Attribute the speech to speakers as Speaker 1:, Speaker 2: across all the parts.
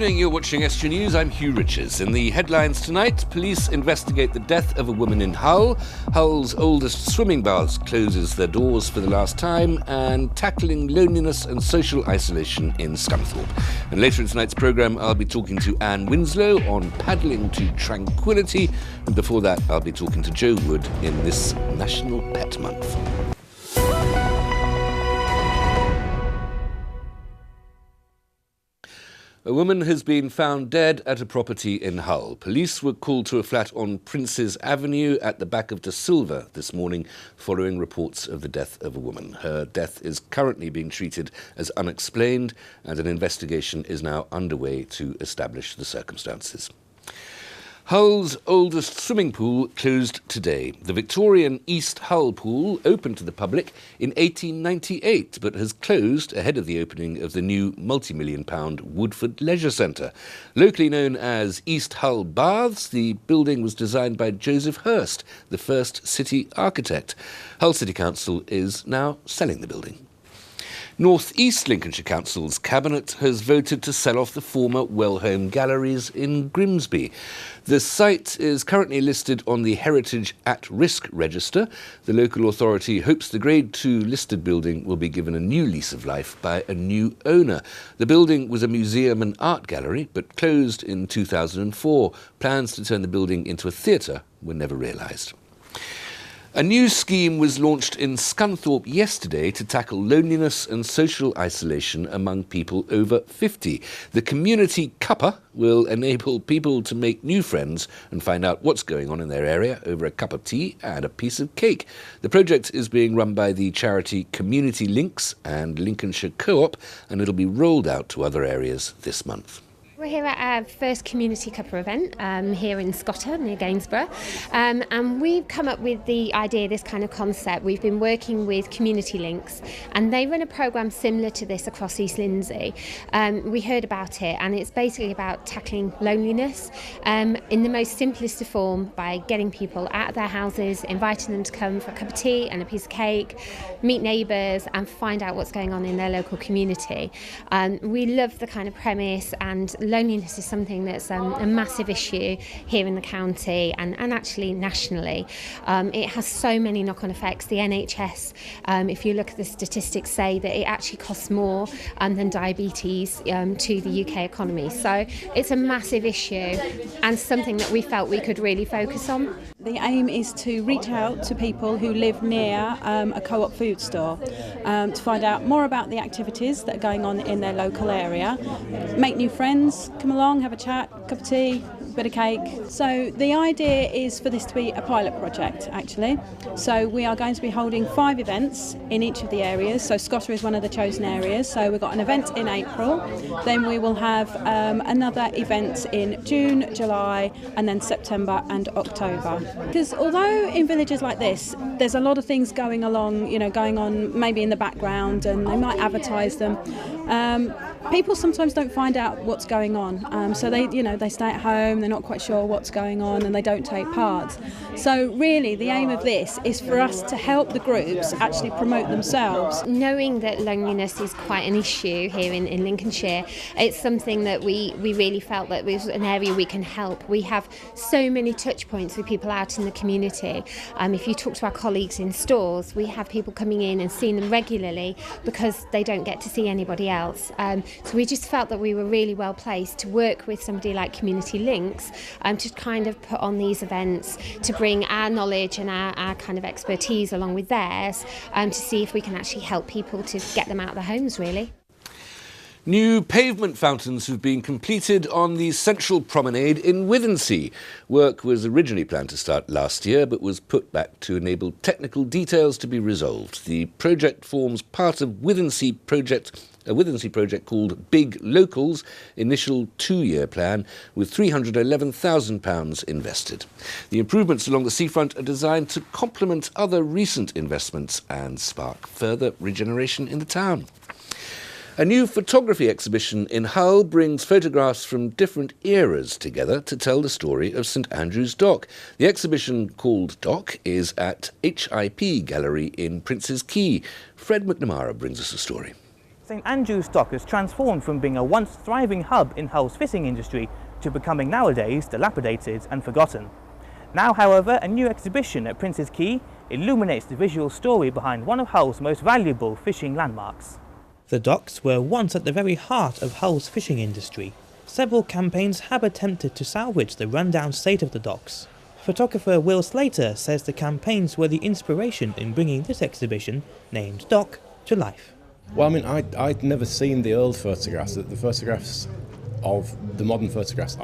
Speaker 1: evening, you're watching Estuary News. I'm Hugh Riches. In the headlines tonight, police investigate the death of a woman in Hull. Hull's oldest swimming baths closes their doors for the last time, and tackling loneliness and social isolation in Scunthorpe. And later in tonight's programme, I'll be talking to Anne Winslow on paddling to Tranquility. And before that, I'll be talking to Joe Wood in this National Pet Month. A woman has been found dead at a property in Hull. Police were called to a flat on Princes Avenue at the back of De Silva this morning following reports of the death of a woman. Her death is currently being treated as unexplained, and an investigation is now underway to establish the circumstances. Hull's oldest swimming pool closed today. The Victorian East Hull pool opened to the public in 1898, but has closed ahead of the opening of the new multi-million-pound Woodford Leisure Centre. Locally known as East Hull Baths, the building was designed by Joseph Hurst, the first city architect. Hull City Council is now selling the building. North East Lincolnshire Council's Cabinet has voted to sell off the former Wellhome Galleries in Grimsby. The site is currently listed on the Heritage at Risk register. The local authority hopes the Grade 2 listed building will be given a new lease of life by a new owner. The building was a museum and art gallery, but closed in 2004. Plans to turn the building into a theatre were never realised. A new scheme was launched in Scunthorpe yesterday to tackle loneliness and social isolation among people over 50. The Community Cuppa will enable people to make new friends and find out what's going on in their area over a cup of tea and a piece of cake. The project is being run by the charity Community Links and Lincolnshire Co-op, and it'll be rolled out to other areas this month.
Speaker 2: We're here at our first Community Cuppa event here in Scotter, near Gainsborough, and we've come up with the idea, this kind of concept. We've been working with Community Links, and they run a programme similar to this across East Lindsey. We heard about it, and it's basically about tackling loneliness in the most simplest of form by getting people out of their houses, inviting them to come for a cup of tea and a piece of cake, meet neighbours and find out what's going on in their local community. We love the kind of premise, and loneliness is something that's a massive issue here in the county and actually nationally. It has so many knock-on effects. The NHS, if you look at the statistics, say that it actually costs more than diabetes to the UK economy. So it's a massive issue and something that we felt we could really focus on.
Speaker 3: The aim is to reach out to people who live near a co-op food store to find out more about the activities that are going on in their local area, make new friends, come along, have a chat, cup of tea, bit of cake. So the idea is for this to be a pilot project, actually. So we are going to be holding 5 events in each of the areas. So Scotter is one of the chosen areas. So we've got an event in April, then we will have another event in June, July, and then September and October. Because although in villages like this, there's a lot of things going on maybe in the background, and they might advertise them. People sometimes don't find out what's going on, so they stay at home, they're not quite sure what's going on, and they don't take part. So really the aim of this is for us to help the groups actually promote themselves.
Speaker 2: Knowing that loneliness is quite an issue here in Lincolnshire, it's something that we really felt that was an area we can help. We have so many touch points with people out in the community. If you talk to our colleagues in stores, we have people coming in and seeing them regularly because they don't get to see anybody else. So we just felt that we were really well placed to work with somebody like Community Links to kind of put on these events, to bring our knowledge and our kind of expertise along with theirs, to see if we can actually help people to get them out of their homes, really.
Speaker 1: New pavement fountains have been completed on the central promenade in Withensea. Work was originally planned to start last year, but was put back to enable technical details to be resolved. The project forms part of a Withensea project called Big Locals, initial 2-year plan with £311,000 invested. The improvements along the seafront are designed to complement other recent investments and spark further regeneration in the town. A new photography exhibition in Hull brings photographs from different eras together to tell the story of St Andrew's Dock. The exhibition, called Dock, is at HIP Gallery in Prince's Quay. Fred McNamara brings us a story.
Speaker 4: St Andrew's Dock has transformed from being a once thriving hub in Hull's fishing industry to becoming nowadays dilapidated and forgotten. Now, however, a new exhibition at Prince's Quay illuminates the visual story behind one of Hull's most valuable fishing landmarks.
Speaker 5: The docks were once at the very heart of Hull's fishing industry. Several campaigns have attempted to salvage the rundown state of the docks. Photographer Will Slater says the campaigns were the inspiration in bringing this exhibition, named Dock, to life.
Speaker 6: Well, I mean, I'd never seen the old photographs. The photographs of the modern photographs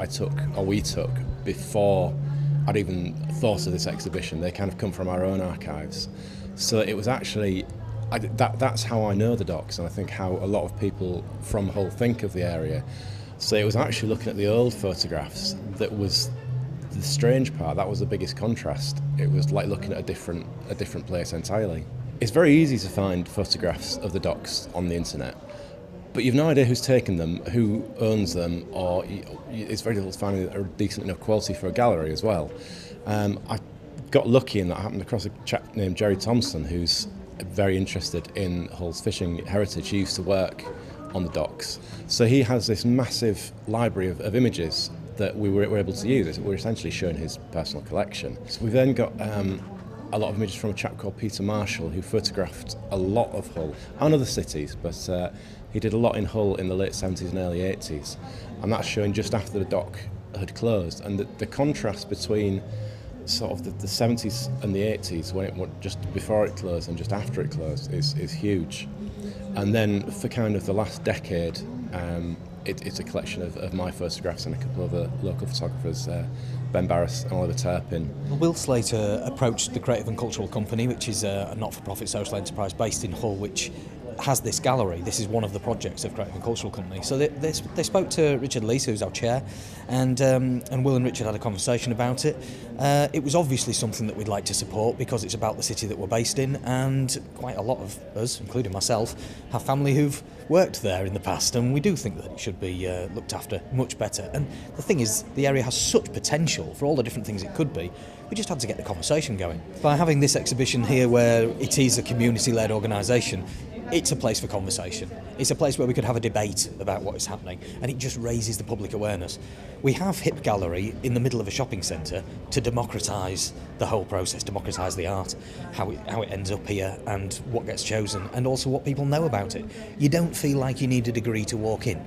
Speaker 6: we took before I'd even thought of this exhibition. They kind of come from our own archives. So it was actually, that's how I know the docks, and I think how a lot of people from Hull think of the area. So it was actually looking at the old photographs that was the strange part. That was the biggest contrast. It was like looking at a different place entirely. It's very easy to find photographs of the docks on the internet, but you've no idea who's taken them, who owns them, or it's very difficult to find a decent enough quality for a gallery as well. I got lucky in that I happened across a chap named Jerry Thompson, who's very interested in Hull's fishing heritage. He used to work on the docks. So he has this massive library of images that we were able to use. We're essentially showing his personal collection. So we've then got a lot of images from a chap called Peter Marshall, who photographed a lot of Hull and other cities, but he did a lot in Hull in the late 70s and early 80s, and that's shown just after the dock had closed. And the contrast between sort of the 70s and the 80s, when it just before it closed and just after it closed, is huge. And then for kind of the last decade, it's a collection of my photographs and a couple of other local photographers, Ben Barris and Oliver Turpin.
Speaker 7: Will Slater approached the Creative and Cultural Company, which is a not-for-profit social enterprise based in Hull, which has this gallery. This is one of the projects of Creative and Cultural Company. So they spoke to Richard Lees, who's our chair, and Will and Richard had a conversation about it. It was obviously something that we'd like to support because it's about the city that we're based in, and quite a lot of us, including myself, have family who've worked there in the past, and we do think that it should be looked after much better. And the thing is, the area has such potential for all the different things it could be. We just had to get the conversation going. By having this exhibition here where it is a community-led organisation, it's a place for conversation. It's a place where we could have a debate about what is happening, and it just raises the public awareness. We have Hip Gallery in the middle of a shopping centre to democratise the whole process, democratise the art, how it ends up here and what gets chosen, and also what people know about it. You don't feel like you need a degree to walk in.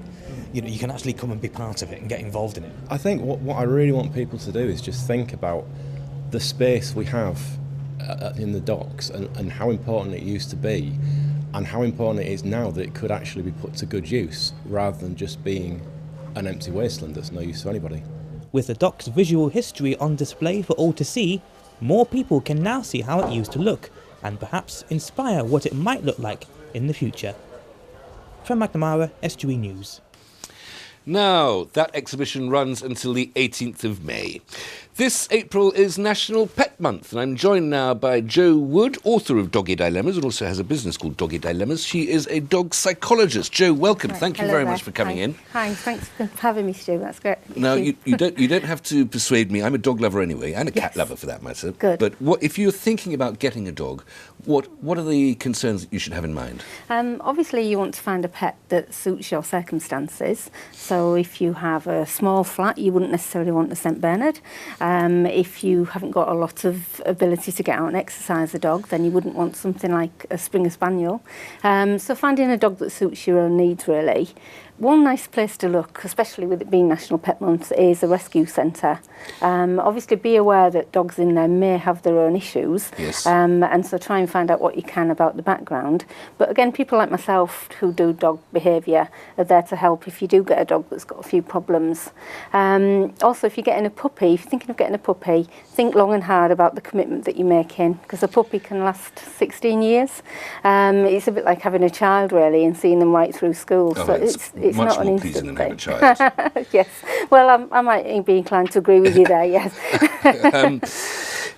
Speaker 7: You know, you can actually come and be part of it and get involved in it.
Speaker 6: I think what I really want people to do is just think about the space we have in the docks and how important it used to be, and how important it is now that it could actually be put to good use rather than just being an empty wasteland that's no use to anybody.
Speaker 5: With the dock's visual history on display for all to see, more people can now see how it used to look and perhaps inspire what it might look like in the future. From McNamara, Estuary News.
Speaker 1: Now, that exhibition runs until the 18th of May. This April is National Pet Month, and I'm joined now by Jo Wood, author of Doggy Dilemmas, and also has a business called Doggy Dilemmas. She is a dog psychologist. Jo, welcome.
Speaker 8: Right.
Speaker 1: Thank you very much for coming in.
Speaker 8: Hi, thanks for having me, Stu. That's great.
Speaker 1: Now, you don't have to persuade me. I'm a dog lover anyway, and a cat lover for that matter.
Speaker 8: Good.
Speaker 1: But if you're thinking about getting a dog, what are the concerns that you should have in mind?
Speaker 8: Obviously, you want to find a pet that suits your circumstances. So if you have a small flat, you wouldn't necessarily want a St Bernard. If you haven't got a lot of ability to get out and exercise a dog, then you wouldn't want something like a Springer Spaniel. So finding a dog that suits your own needs, really. One nice place to look, especially with it being National Pet Month, is a rescue centre. Obviously, be aware that dogs in there may have their own issues,
Speaker 1: yes.
Speaker 8: And so try and find out what you can about the background. But again, people like myself who do dog behaviour are there to help if you do get a dog that's got a few problems. Also, if you're getting a puppy, if you're thinking of getting a puppy, think long and hard about the commitment that you're making, because a puppy can last 16 years. It's a bit like having a child, really, and seeing them right through school.
Speaker 1: Oh,
Speaker 8: so it's
Speaker 1: much
Speaker 8: not an
Speaker 1: more
Speaker 8: instant
Speaker 1: pleasing than
Speaker 8: thing.
Speaker 1: have a child.
Speaker 8: Yes. Well, I might be inclined to agree with you there, yes.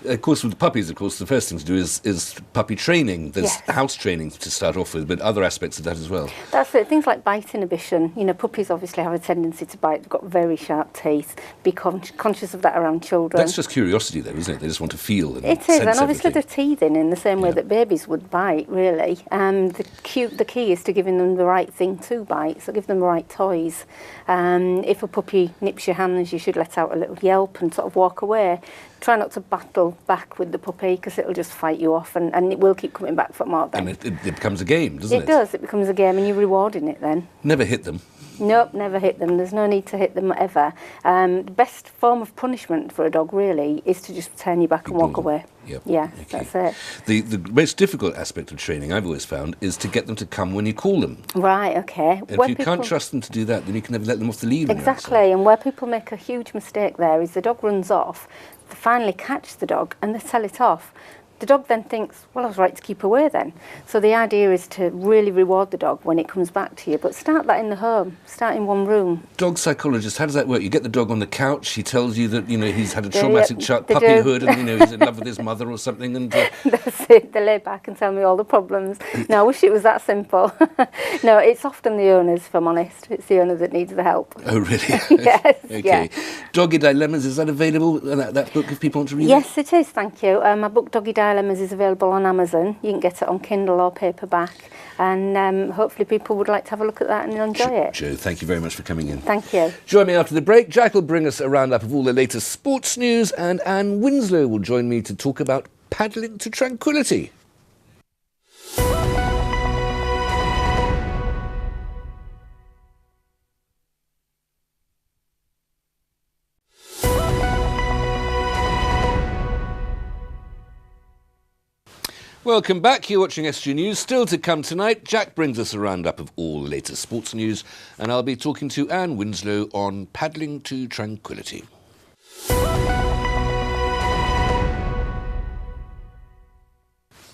Speaker 1: Of course, with puppies, of course, the first thing to do is puppy training. There's house training to start off with, but other aspects of that as well.
Speaker 8: That's it. Things like bite inhibition. You know, puppies obviously have a tendency to bite. They've got very sharp teeth. Be conscious of that around children.
Speaker 1: That's just curiosity, though, isn't it? They just want to feel and
Speaker 8: it is,
Speaker 1: sense
Speaker 8: and obviously
Speaker 1: everything.
Speaker 8: they're teething in the same way that babies would bite, really. The key is to giving them the right thing to bite, so give them the right toys. If a puppy nips your hands, you should let out a little yelp and sort of walk away. Try not to battle back with the puppy because it'll just fight you off and it will keep coming back for more then.
Speaker 1: And it becomes a game, doesn't it?
Speaker 8: It does, it becomes a game and you're rewarding it then.
Speaker 1: Never hit them.
Speaker 8: Nope, never hit them. There's no need to hit them ever. The best form of punishment for a dog, really, is to just turn your back and walk away.
Speaker 1: Yep.
Speaker 8: Yeah,
Speaker 1: Okay.
Speaker 8: that's it.
Speaker 1: The most difficult aspect of training, I've always found, is to get them to come when you call them.
Speaker 8: Right, okay.
Speaker 1: And if you can't trust them to do that, then you can never let them off the lead.
Speaker 8: Exactly, and where people make a huge mistake there is the dog runs off, they finally catch the dog and they tell it off. The dog then thinks, well, I was right to keep away then. So the idea is to really reward the dog when it comes back to you, but start that in the home, start in one room.
Speaker 1: Dog psychologist, how does that work? You get the dog on the couch, he tells you that, you know, he's had a traumatic puppyhood and, you know, he's in love with his mother or something. And
Speaker 8: That's it, they lay back and tell me all the problems. No, I wish it was that simple. No, it's often the owners, if I'm honest. It's the owner that needs the help.
Speaker 1: Oh, really?
Speaker 8: Yes.
Speaker 1: Okay.
Speaker 8: Yeah.
Speaker 1: Doggy Dilemmas, is that available, that book, if people want to read it?
Speaker 8: Yes, it is, thank you. My book, Doggy Dilemmas, is available on Amazon. You can get it on Kindle or paperback. And hopefully people would like to have a look at that and enjoy it.
Speaker 1: Jo, thank you very much for coming in.
Speaker 8: Thank you.
Speaker 1: Join me after the break. Jack will bring us a roundup of all the latest sports news, and Anne Winslow will join me to talk about paddling to tranquility. Welcome back. You're watching SG News. Still to come tonight, Jack brings us a roundup of all the latest sports news, and I'll be talking to Anne Winslow on paddling to tranquility.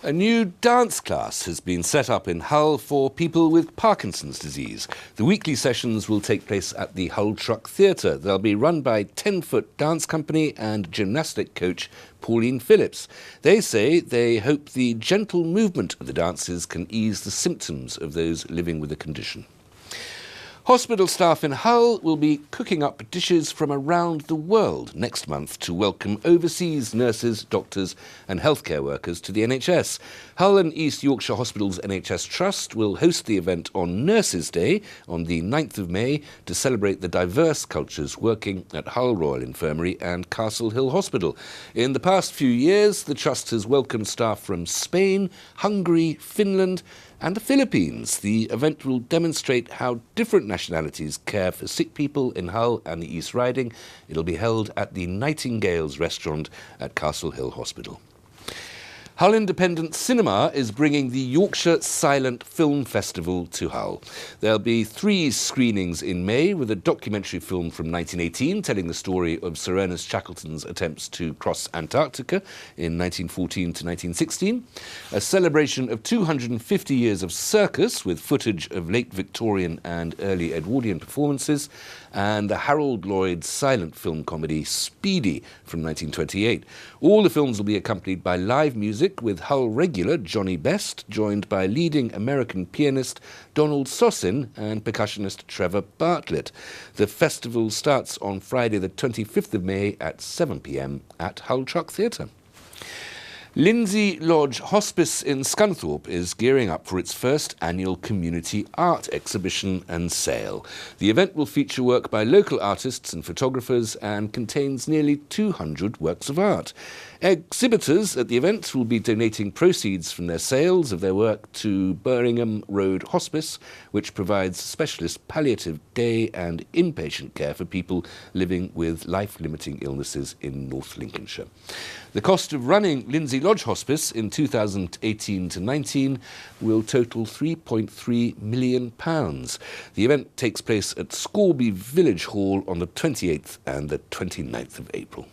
Speaker 1: A new dance class has been set up in Hull for people with Parkinson's disease. The weekly sessions will take place at the Hull Truck Theatre. They'll be run by 10-foot dance company and gymnastic coach Pauline Phillips. They say they hope the gentle movement of the dances can ease the symptoms of those living with the condition. Hospital staff in Hull will be cooking up dishes from around the world next month to welcome overseas nurses, doctors and healthcare workers to the NHS. Hull and East Yorkshire Hospitals NHS Trust will host the event on Nurses' Day on the 9th of May to celebrate the diverse cultures working at Hull Royal Infirmary and Castle Hill Hospital. In the past few years, the Trust has welcomed staff from Spain, Hungary, Finland and the Philippines. The event will demonstrate how different nationalities care for sick people in Hull and the East Riding. It'll be held at the Nightingales restaurant at Castle Hill Hospital. Hull Independent Cinema is bringing the Yorkshire Silent Film Festival to Hull. There'll be 3 screenings in May with a documentary film from 1918 telling the story of Sir Ernest Shackleton's attempts to cross Antarctica in 1914 to 1916, a celebration of 250 years of circus with footage of late Victorian and early Edwardian performances, and the Harold Lloyd silent film comedy Speedy from 1928. All the films will be accompanied by live music with Hull regular Johnny Best, joined by leading American pianist Donald Sossin and percussionist Trevor Bartlett. The festival starts on Friday the 25th of May at 7 p.m. at Hull Truck Theatre. Lindsay Lodge Hospice in Scunthorpe is gearing up for its first annual community art exhibition and sale. The event will feature work by local artists and photographers and contains nearly 200 works of art. Exhibitors at the event will be donating proceeds from their sales of their work to Birmingham Road Hospice, which provides specialist palliative day and inpatient care for people living with life-limiting illnesses in North Lincolnshire. The cost of running Lindsay Lodge Hospice in 2018 to 19 will total £3.3 million. The event takes place at Scorby Village Hall on the 28th and the 29th of April.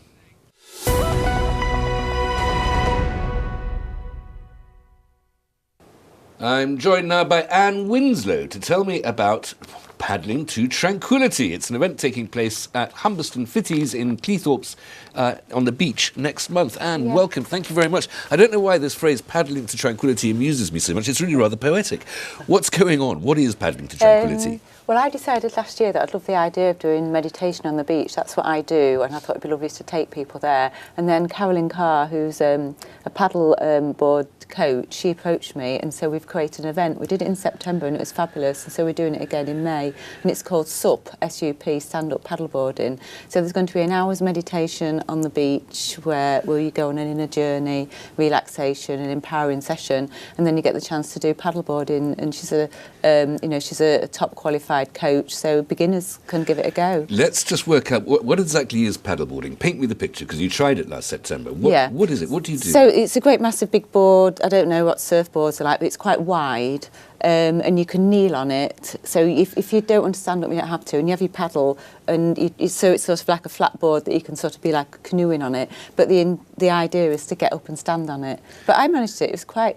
Speaker 1: I'm joined now by Anne Winslow to tell me about paddling to Tranquility. It's an event taking place at Humberston Fitties in Cleethorpes on the beach next month. Anne, welcome. Thank you very much. I don't know why this phrase paddling to Tranquility amuses me so much. It's really rather poetic. What's going on? What is paddling to Tranquility?
Speaker 9: Well, I decided last year that I'd love the idea of doing meditation on the beach. That's what I do, and I thought it'd be lovely to take people there. And then Carolyn Carr, who's a paddle board coach, she approached me, and so we've created an event. We did it in September, and it was fabulous, and so we're doing it again in May. And it's called SUP, S-U-P, Stand-Up Paddleboarding. So there's going to be an hour's meditation on the beach where you go on an inner journey, relaxation, an empowering session, and then you get the chance to do paddleboarding. And she's a top qualified coach, so beginners can give it a go.
Speaker 1: Let's just work out what exactly is paddleboarding. Paint me the picture, because you tried it last September. What is it? What do you do?
Speaker 9: So it's a great massive big board. I don't know what surfboards are like, but it's quite wide. And you can kneel on it. So if you don't want to stand up, you don't have to. And you have your paddle, and so it's sort of like a flat board that you can sort of be like canoeing on it. But the idea is to get up and stand on it. But I managed it. It's quite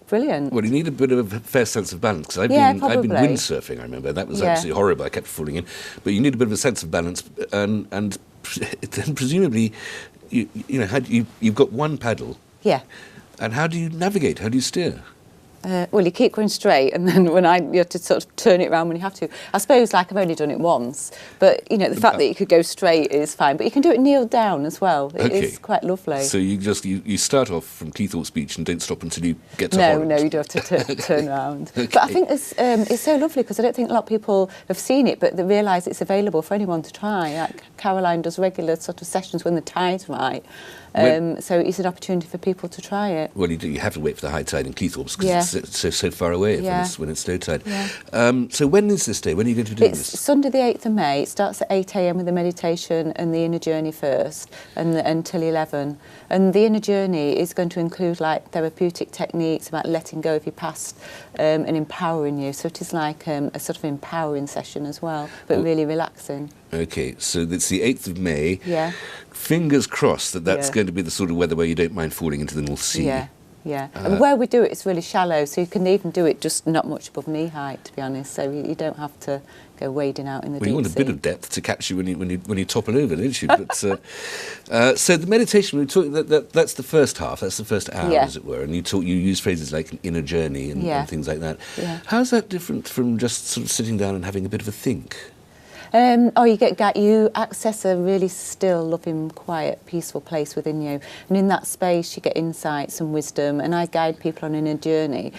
Speaker 9: brilliant.
Speaker 1: Well, you need a bit of a fair sense of balance, because I've been windsurfing. I remember that was absolutely horrible. I kept falling in. But you need a bit of a sense of balance, and then presumably, you've got one paddle.
Speaker 9: Yeah.
Speaker 1: And how do you navigate? How do you steer?
Speaker 9: Well, you keep going straight, and then you have to sort of turn it around when you have to. I suppose, like, I've only done it once, but the fact that you could go straight is fine. But you can do it kneel down as well. It is quite lovely.
Speaker 1: So you start off from Cleethorpes Beach and don't stop until you get to
Speaker 9: Holland. No, you don't have to turn around. Okay. But I think it's so lovely, because I don't think a lot of people have seen it, but they realise it's available for anyone to try. Like Caroline does regular sort of sessions when the tide's right. So it's an opportunity for people to try it.
Speaker 1: Well, you have to wait for the high tide in Cleethorpes, because it's so far away when it's low tide. Yeah. So when is this day? When are you going to do this?
Speaker 9: It's Sunday the 8th of May. It starts at 8 a.m. with the meditation and the inner journey first, and until 11. And the inner journey is going to include like therapeutic techniques about letting go of your past and empowering you. So it is like a sort of empowering session as well, but really relaxing.
Speaker 1: Okay, so it's the 8th of May.
Speaker 9: Yeah.
Speaker 1: Fingers crossed that's going to be the sort of weather where you don't mind falling into the North Sea.
Speaker 9: Yeah. Yeah, and where we do it, it's really shallow, so you can even do it just not much above knee height, to be honest. So you don't have to go wading out in the deep sea.
Speaker 1: You want a bit of depth to catch you when you topple over, don't you? But so the meditation, that's the first half, that's the first hour, as it were, and you use phrases like an inner journey and things like that. Yeah. How's that different from just sort of sitting down and having a bit of a think?
Speaker 9: You access a really still, loving, quiet, peaceful place within you, and in that space you get insights and wisdom. And I guide people on a journey.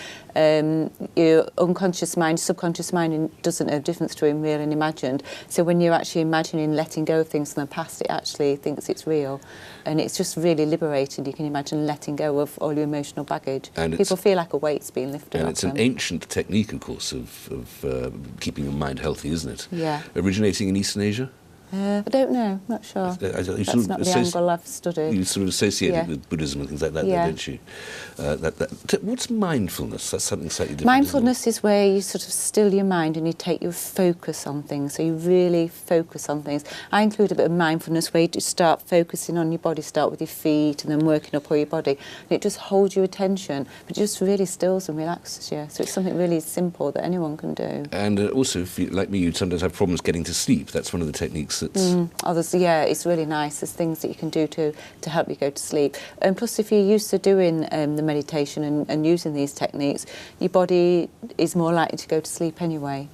Speaker 9: Your unconscious mind, subconscious mind doesn't know the difference between real and imagined. So when you're actually imagining letting go of things from the past, it actually thinks it's real, and it's just really liberating. You can imagine letting go of all your emotional baggage. And people feel like a weight's being lifted.
Speaker 1: And it's an ancient technique, of course, of keeping your mind healthy, isn't it?
Speaker 9: Yeah.
Speaker 1: Originating in Eastern Asia?
Speaker 9: I don't know, not sure. That's not the angle I've studied.
Speaker 1: You sort of associate it with Buddhism and things like that, don't you? What's mindfulness? That's something slightly different.
Speaker 9: Mindfulness is where you sort of still your mind and you take your focus on things, so you really focus on things. I include a bit of mindfulness where you just start focusing on your body, start with your feet and then working up all your body. And it just holds your attention, but it just really stills and relaxes you. So it's something really simple that anyone can do.
Speaker 1: And also, if you, like me, you sometimes have problems getting to sleep. That's one of the techniques
Speaker 9: it's really nice. There's things that you can do to help you go to sleep. And plus, if you're used to doing the meditation and using these techniques, your body is more likely to go to sleep anyway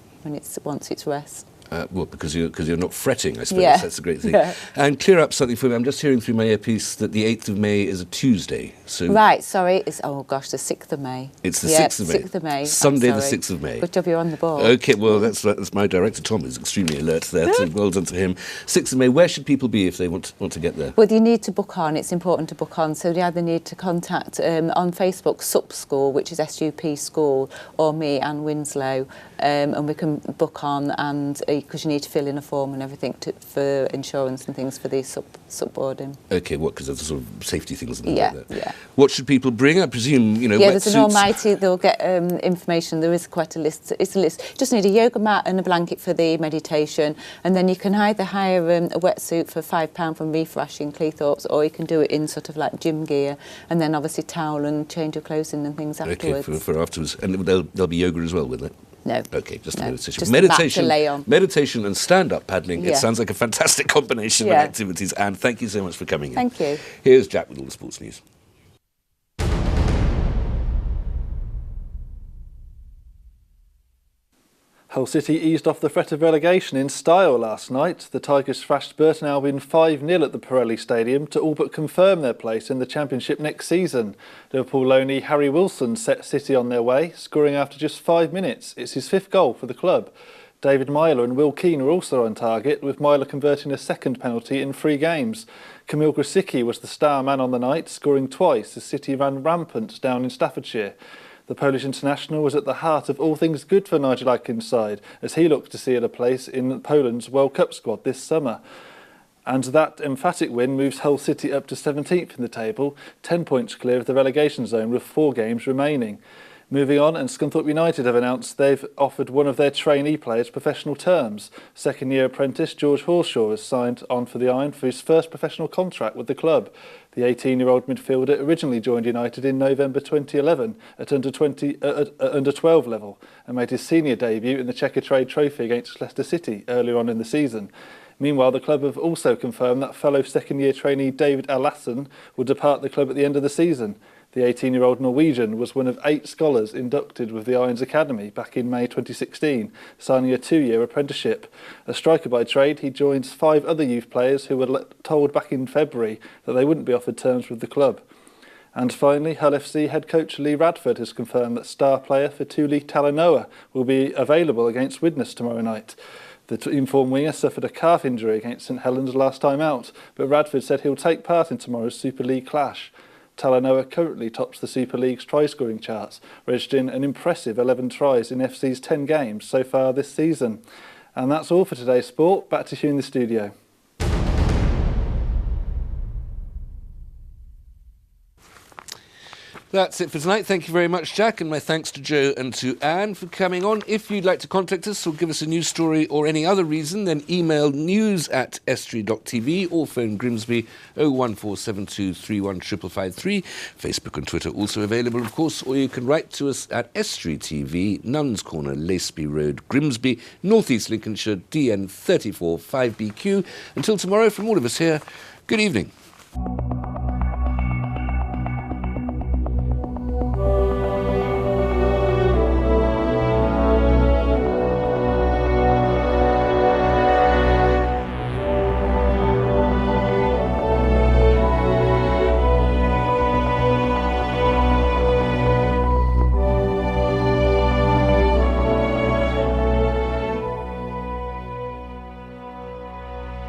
Speaker 9: once it's rest.
Speaker 1: Because you're not fretting, I suppose. That's a great thing. Yeah. And clear up something for me. I'm just hearing through my earpiece that the 8th of May is a Tuesday. So
Speaker 9: right, sorry. It's the 6th of May.
Speaker 1: It's the 6th of May.
Speaker 9: 6th of May.
Speaker 1: Sunday, the 6th of May.
Speaker 9: Good job you're on the ball.
Speaker 1: Okay, well, that's my director, Tom, who's extremely alert there. So well done to him. 6th of May. Where should people be if they want to get there?
Speaker 9: Well, you need to book on. It's important to book on. So you either need to contact on Facebook SUP School, which is SUP School, or me, Anne Winslow, and we can book on, and because you need to fill in a form and everything for insurance and things for the subboarding.
Speaker 1: Okay, because of the sort of safety things and things like that. Yeah. What should people bring? I presume,
Speaker 9: there's an almighty. They'll get information. There is quite a list. It's a list. You just need a yoga mat and a blanket for the meditation, and then you can either hire a wetsuit for £5 from Reef Rash in Cleethorpes, or you can do it in sort of like gym gear, and then obviously towel and change your clothing and things afterwards.
Speaker 1: Okay, for afterwards. And there'll be yoga as well with it?
Speaker 9: No.
Speaker 1: Okay, just
Speaker 9: No.
Speaker 1: meditation.
Speaker 9: Just a mat to lay on.
Speaker 1: Meditation and stand-up paddling.
Speaker 9: Yeah.
Speaker 1: It sounds like a fantastic combination of
Speaker 9: Yeah.
Speaker 1: activities. And thank you so much for coming in.
Speaker 9: Thank you.
Speaker 1: Here's Jack with all the sports news.
Speaker 10: Hull City eased off the threat of relegation in style last night. The Tigers thrashed Burton Albion 5-0 at the Pirelli Stadium to all but confirm their place in the Championship next season. Liverpool loanee Harry Wilson set City on their way, scoring after just 5 minutes. It's his 5th goal for the club. David Myler and Will Keane were also on target, with Myler converting a second penalty in 3 games. Kamil Grosicki was the star man on the night, scoring twice as City ran rampant down in Staffordshire. The Polish international was at the heart of all things good for Nigel Adkins' side, as he looked to see it a place in Poland's World Cup squad this summer. And that emphatic win moves Hull City up to 17th in the table, 10 points clear of the relegation zone with 4 games remaining. Moving on, and Scunthorpe United have announced they've offered one of their trainee players professional terms. Second-year apprentice George Horshaw has signed on for the Iron for his first professional contract with the club. The 18-year-old midfielder originally joined United in November 2011 at under 12 level and made his senior debut in the Checkatrade Trophy against Leicester City earlier on in the season. Meanwhile, the club have also confirmed that fellow second-year trainee David Alasson will depart the club at the end of the season. The 18-year-old Norwegian was one of 8 scholars inducted with the Irons Academy back in May 2016, signing a 2-year apprenticeship. A striker by trade, he joins 5 other youth players who were told back in February that they wouldn't be offered terms with the club. And finally, Hull FC head coach Lee Radford has confirmed that star player Fetuli Talanoa will be available against Widnes tomorrow night. The informed winger suffered a calf injury against St Helens last time out, but Radford said he'll take part in tomorrow's Super League clash. Talanoa currently tops the Super League's try-scoring charts, registering an impressive 11 tries in FC's 10 games so far this season. And that's all for today's sport. Back to Hugh in the studio.
Speaker 1: That's it for tonight. Thank you very much, Jack, and my thanks to Joe and to Anne for coming on. If you'd like to contact us or give us a news story or any other reason, then email news@estuary.tv or phone Grimsby 01472315553. Facebook and Twitter also available, of course, or you can write to us at Estuary TV, Nuns Corner, Laceby Road, Grimsby, North East Lincolnshire, DN 34 5BQ. Until tomorrow, from all of us here, good evening.